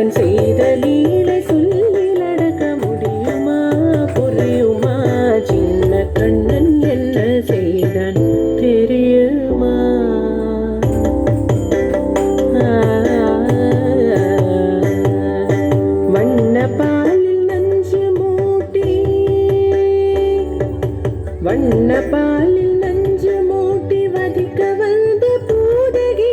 அவன் செய்த லீலை சொல்லில் அடக்க முடியுமா புரியுமா? சின்ன கண்ணன் என்ன செய்தான் தெரியுமா? வண்ண பாலில் நஞ்சு மூட்டி வண்ண பாலில் நஞ்சு மூட்டி வதிக்க வந்த பூதகி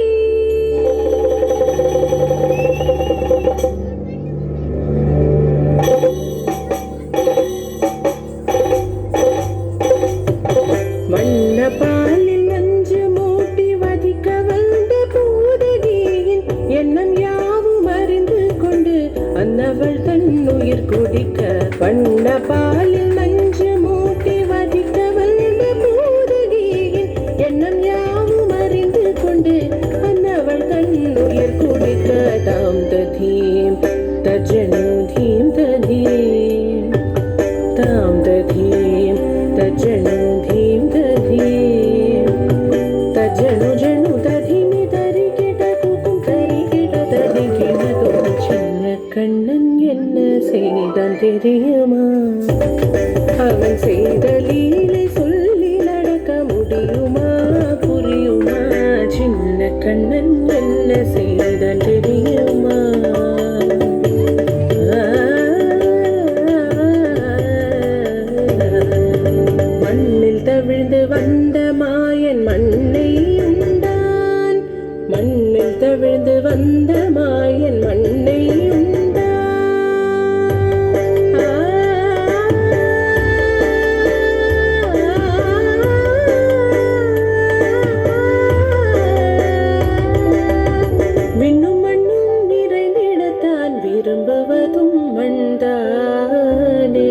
வண்ண பாலில் நஞ்சு மூட்டி வதிக்க வந்த பூதகியின் எண்ணம் யாவும் அறிந்து கொண்டு அன்னவள் தன் உயிர் குடிக்க வண்ண பாலில் நஞ்சு மூட்டி வதிக்க வந்த பூதகியின் எண்ணம் யாவும் அறிந்து கொண்டு அன்னவள் தன் உயிர் குடிக்க தாம் ததீம் தஜனு தீம் ததீம் தாம் ததீம் தஜனு தீம் ததீம் தஜனு ஜனு ததீமி தரி கிட குக்கும் தரி கிட தரி கிட தோம் சின்ன கண்ணன் என்ன செய்தான் தெரியுமா? அவன் செய்த லீலை சொல்லில் அடக்க முடியுமா புரியுமா? சின்ன கண்ணன் என்ன செய்தான் தெரியுமா? மண்ணில் தவிழ்ந்து வந்த மாயன் மண்ணை உண்டான் மண்ணில் தவிழ்ந்து வந்த மாயன் மண்ணை உண்டான் விண்ணும் மண்ணும் நிறைந்திடத்தான் விரும்புவதும் மண்தானே.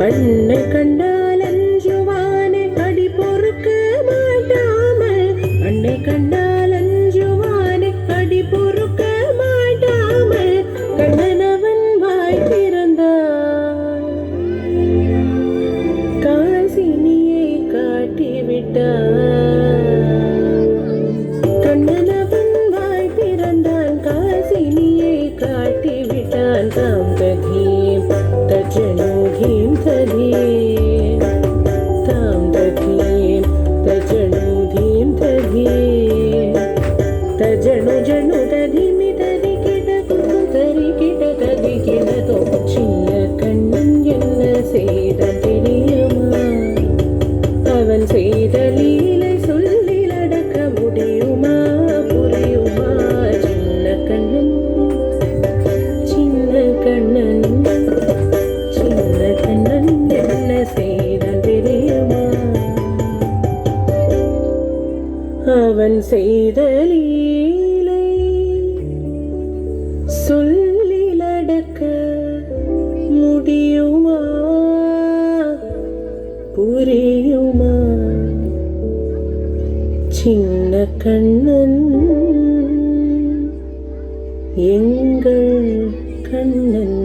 அன்னை கண்டால் அஞ்சுவானே அடி பொறுக்க மாட்டாமல் அன்னை கண்டால் அஞ்சுவானே அடி பொறுக்க மாட்டாமல் கண்ணனவன் வாய் திறந்தான் காசினியை காட்டிவிட்டான். கண்ணனவன் வாய் திறந்தான் காசினியை காட்டிவிட்டான். தாம் ததீம் தஜனு தீம் ததீம் தாம் ததீம் தஜனு தீம் ததீம் தஜனு ஜனு ததீமி தரி கிட குக்கும் தரி கிட தரி கிட தோம் சின்ன கண்ணன் என்ன செய்தான் தெரியுமா? அவன் செய்த லீலை சொல்லில் அடக்க முடியுமா புரியுமா? சின்ன கண்ணன் சின்ன கண்ணன் சின்ன கண்ணன் என்ன செய்தான் தெரியுமா? அவன் செய்த லீலை சொல்லில் அடக்க முடியுமா புரியுமா? சின்ன கண்ணன் எங்கள் கண்ணன்.